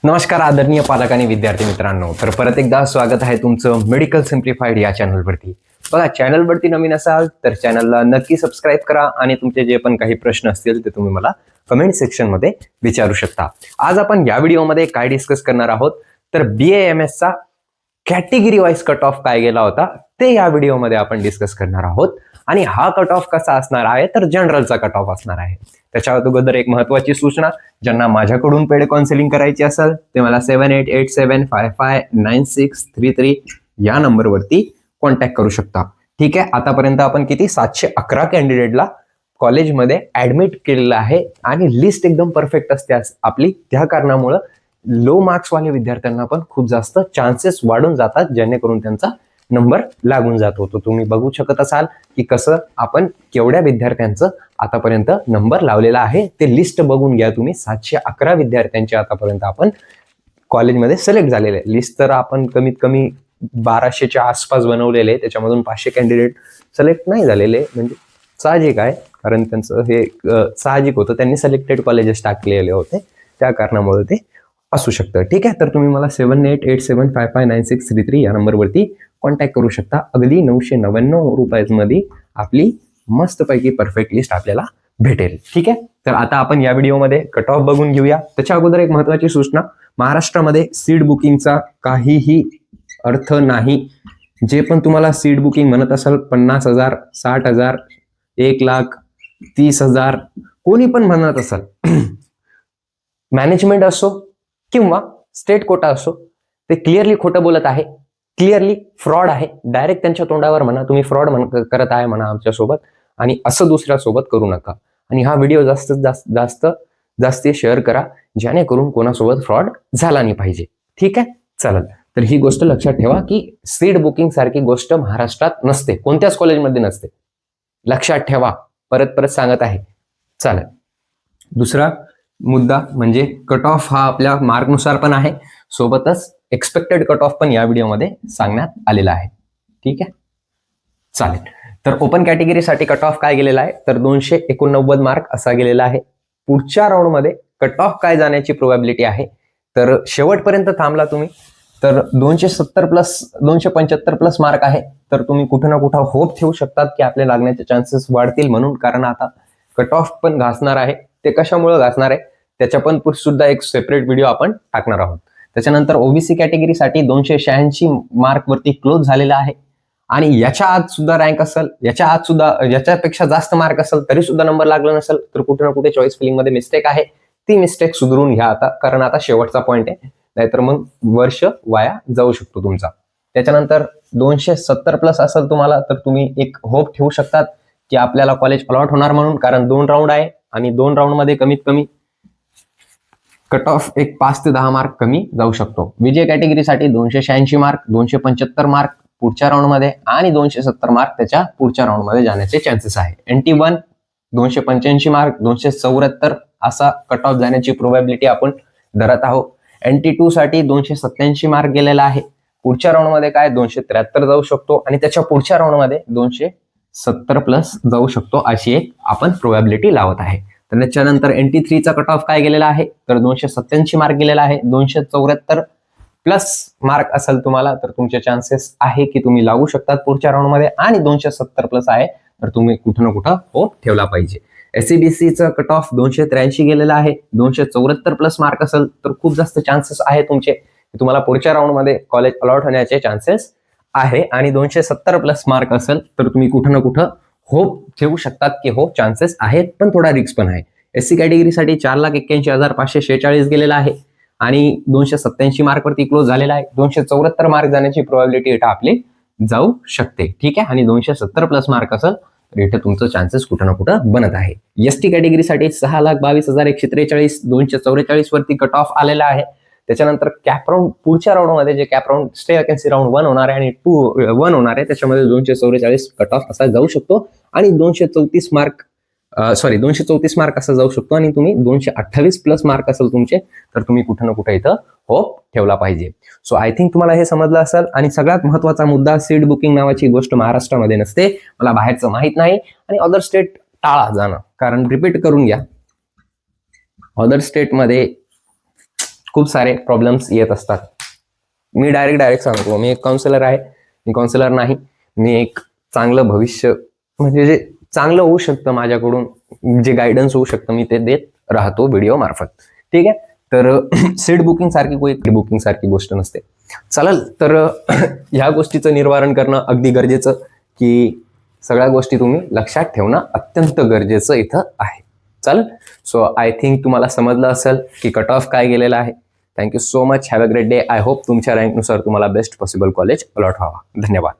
नमस्कार आदरणीय पालक आणि विद्यार्थी मित्रांनो. तर परत एकदा स्वागत आहे तुमचं मेडिकल सिम्प्लिफाईड या चॅनलवरती. बघा, चॅनलवरती नवीन असाल तर चॅनलला नक्की सबस्क्राईब करा आणि तुमचे जे पण काही प्रश्न असतील ते तुम्ही मला कमेंट सेक्शनमध्ये विचारू शकता. आज आपण या व्हिडिओमध्ये काय डिस्कस करणार आहोत तर BAMS चा कॅटेगरी वाईज कट ऑफ काय गेला होता ते या व्हिडिओमध्ये आपण डिस्कस करणार आहोत. आणि हा कट ऑफ कसा असणार आहे तर जनरलचा कट ऑफ असणार आहे. त्याच्या अगोदर एक महत्वाची सूचना, ज्यांना माझ्याकडून पेड काउन्सिलिंग करायची असेल ते मला 7887559633 या नंबरवरती कॉन्टॅक्ट करू शकता. ठीक आहे. आतापर्यंत आपण किती 711 कॅन्डिडेटला कॉलेजमध्ये ऍडमिट केलेलं आहे आणि लिस्ट एकदम परफेक्ट असते आपली. त्या कारणामुळे लो मार्क्स वाले विद्यार्थ्यांना पण खूप जास्त चान्सेस वाढून जातात, जेणेकरून त्यांचा नंबर लागून जात होतो. तुम्ही बघू शकत असाल की कसं आपण केवढ्या विद्यार्थ्यांचं आतापर्यंत नंबर लावलेला आहे. ते लिस्ट बघून घ्या तुम्ही. 711 विद्यार्थ्यांचे आतापर्यंत आपण कॉलेजमध्ये सिलेक्ट झालेले. लिस्ट तर आपण कमीत कमी 1200च्या आसपास बनवलेले, त्याच्यामधून 500 कॅन्डिडेट सिलेक्ट नाही झालेले. म्हणजे साहजिक आहे, कारण त्यांचं हे साहजिक होतं, त्यांनी सिलेक्टेड कॉलेजेस टाकलेले होते, त्या कारणामुळे ते असू शकतं. ठीक आहे. तर तुम्ही मला 7887559633 या नंबरवरती कॉन्टॅक्ट करू शकता. अगदी 999 रुपयांमध्ये आपली मस्तपैकी परफेक्ट लिस्ट आपल्याला भेटेल. ठीक आहे. तर आता आपण या व्हिडिओमध्ये कट ऑफ बघून घेऊया. त्याच्या अगोदर एक महत्वाची सूचना, महाराष्ट्रामध्ये सीट बुकिंगचा काहीही अर्थ नाही. जे पण तुम्हाला सीट बुकिंग म्हणत असाल, 50,000, 60,000, 1,00,000, 30,000, कोणी पण म्हणत असाल, मॅनेजमेंट असो किंवा स्टेट कोटा असो, ते क्लिअरली खोटं बोलत आहे, क्लिअरली फ्रॉड आहे. डायरेक्ट त्यांच्या तोंडावर म्हणा तुम्ही फ्रॉड करत आहे म्हणा आमच्यासोबत, आणि असं दुसऱ्यासोबत करू नका. आणि हा व्हिडिओ जास्तीत शेअर करा, जेणेकरून कोणासोबत फ्रॉड झाला नाही पाहिजे. ठीक आहे. चालेल. तर ही गोष्ट लक्षात ठेवा की सीट बुकिंग सारखी गोष्ट महाराष्ट्रात नसते, कोणत्याच कॉलेजमध्ये नसते. लक्षात ठेवा, परत सांगत आहे. चालेल. दुसरा मुद्दा म्हणजे कट ऑफ हा आपल्या मार्कनुसार पण आहे, सोबतच एक्सपेक्टेड कट ऑफ पण या व्हिडिओमध्ये सांगण्यात आलेला आहे. ठीक आहे. चालेल. तर ओपन कॅटेगरीसाठी कट ऑफ काय गेलेला आहे तर 289 मार्क असा गेलेला आहे. पुढच्या राऊंडमध्ये कट ऑफ काय जाण्याची प्रोबॅबिलिटी आहे तर शेवटपर्यंत थांबला तुम्ही तर 270 प्लस 275 प्लस मार्क आहे. तर तुम्ही कुठं ना कुठं होप ठेवू शकतात की आपले लागण्याचे चान्सेस वाढतील म्हणून, कारण आता कट ऑफ पण घासणार आहे. ते कशामुळे घासणार आहे त्याच्या पण सुद्धा एक सेपरेट व्हिडिओ आपण टाकणार आहोत. त्याच्यानंतर ओबीसी कॅटेगरीसाठी 286 मार्क वरती क्लोज झालेला आहे. आणि याच्या आत सुद्धा रँक असेल, याच्या आत सुद्धा याच्यापेक्षा जास्त मार्क असेल तरी सुद्धा नंबर लागला नसेल तर कुठे ना कुठे चॉईस फिलिंग मध्ये मिस्टेक आहे. ती मिस्टेक सुधारून घ्या आता, कारण आता शेवटचा पॉईंट आहे, नाहीतर मग वर्ष वाया जाऊ शकतो तुमचा. त्याच्यानंतर 270 प्लस असेल तुम्हाला तर तुम्ही एक होप ठेवू शकतात की आपल्याला कॉलेज अलॉट होणार म्हणून, कारण 2 राऊंड आहे आणि 2 राऊंड मध्ये कमीत कमी कट ऑफ एक 5 ते 10 मार्क कमी जाऊ शकतो. विजय कॅटेगरीसाठी 286 मार्क, 275 मार्क पुढच्या राऊंड मध्ये आणि 270 मार्क त्याच्या पुढच्या राऊंड मध्ये जाण्याचे चान्सेस आहे. NT1 285 मार्क, 274 असा कट ऑफ जाण्याची प्रोबॅबिलिटी आपण धरत आहोत. NT2 साठी 287 मार्क गेलेला आहे. पुढच्या राऊंड मध्ये काय 273 जाऊ शकतो आणि त्याच्या पुढच्या राऊंड मध्ये 270 प्लस जाऊ शकतो, अशी एक आपण प्रोबॅबिलिटी लावत आहे. तर त्याच्यानंतर NT3 चा कट ऑफ काय गेलेला आहे तर 287 मार्क गेलेला आहे. 274 प्लस मार्क असेल तुम्हाला तर तुमचे चान्सेस आहे की तुम्ही लागू शकतात पुढच्या राऊंड मध्ये, आणि 270 प्लस आहे तर तुम्ही कुठं ना कुठं होप ठेवला पाहिजे. SCBC चा कट ऑफ 283 गेलेला आहे. 274 प्लस मार्क असेल तर खूप जास्त चान्सेस आहे तुमचे, तुम्हाला पुढच्या राऊंड मध्ये कॉलेज अलॉट होण्याचे चान्सेस आहे. आणि 270 प्लस मार्क असेल तर तुम्ही कुठं ना कुठं होप ठेवू शकतात की हो चान्सेस आहेत, पण थोडा रिस्क पण आहे. SC कॅटेगरीसाठी 4,81,546 गेलेला आहे आणि 287 मार्क वरती क्लोज झालेला आहे. 274 मार्क जाण्याची प्रोबॅबिलिटी इथं आपली जाऊ शकते. ठीक आहे. आणि 270 प्लस मार्क असेल तर इथं तुमचं चान्सेस कुठं ना कुठं बनत आहे. ST कॅटेगरीसाठी 6,22,143, 244 वरती कट ऑफ आलेला आहे. त्याच्यानंतर कॅप राऊंड पुढच्या राऊंड मध्ये जे cap round stay vacancy round 1 होणार आहे आणि 1 होणार आहे, त्याच्यामध्ये 244 कट ऑफ असा जाऊ शकतो आणि 234 मार्क असा जाऊ शकतो आणि तुम्ही 228 प्लस मार्क असेल तुमचे तर तुम्ही कुठं ना कुठं इथं होप ठेवला पाहिजे. सो आय थिंक तुम्हाला हे समजलं असेल. आणि सगळ्यात महत्वाचा मुद्दा, सीट बुकिंग नावाची गोष्ट महाराष्ट्रामध्ये नसते. मला बाहेरचं माहित नाही आणि अदर स्टेट टाळा जाणं, कारण रिपीट करून घ्या, अदर स्टेटमध्ये खूप सारे प्रॉब्लेम्स येत असतात. मी डायरेक्ट सांगतो, मी एक काउन्सिलर आहे, मी काउन्सिलर नाही, मी एक चांगलं भविष्य म्हणजे जे चांगलं होऊ शकतं माझ्याकडून, जे गायडन्स होऊ शकतं मी ते देत राहतो व्हिडिओ मार्फत. ठीक आहे. तर सीट बुकिंग सारखी बुकिंग सारखी गोष्ट नसते. चालेल. तर ह्या गोष्टीचं निवारण करणं अगदी गरजेचं, की सगळ्या गोष्टी तुम्ही लक्षात ठेवणं अत्यंत गरजेचं इथं आहे. चालेल. सो आय थिंक तुम्हाला समजलं असेल की कट ऑफ काय गेलेला आहे. Thank you so much. Have a great day. I hope तुमच्या रँकनुसार तुम्हाला बेस्ट पॉसिबल कॉलेज अलॉट व्हावा. धन्यवाद.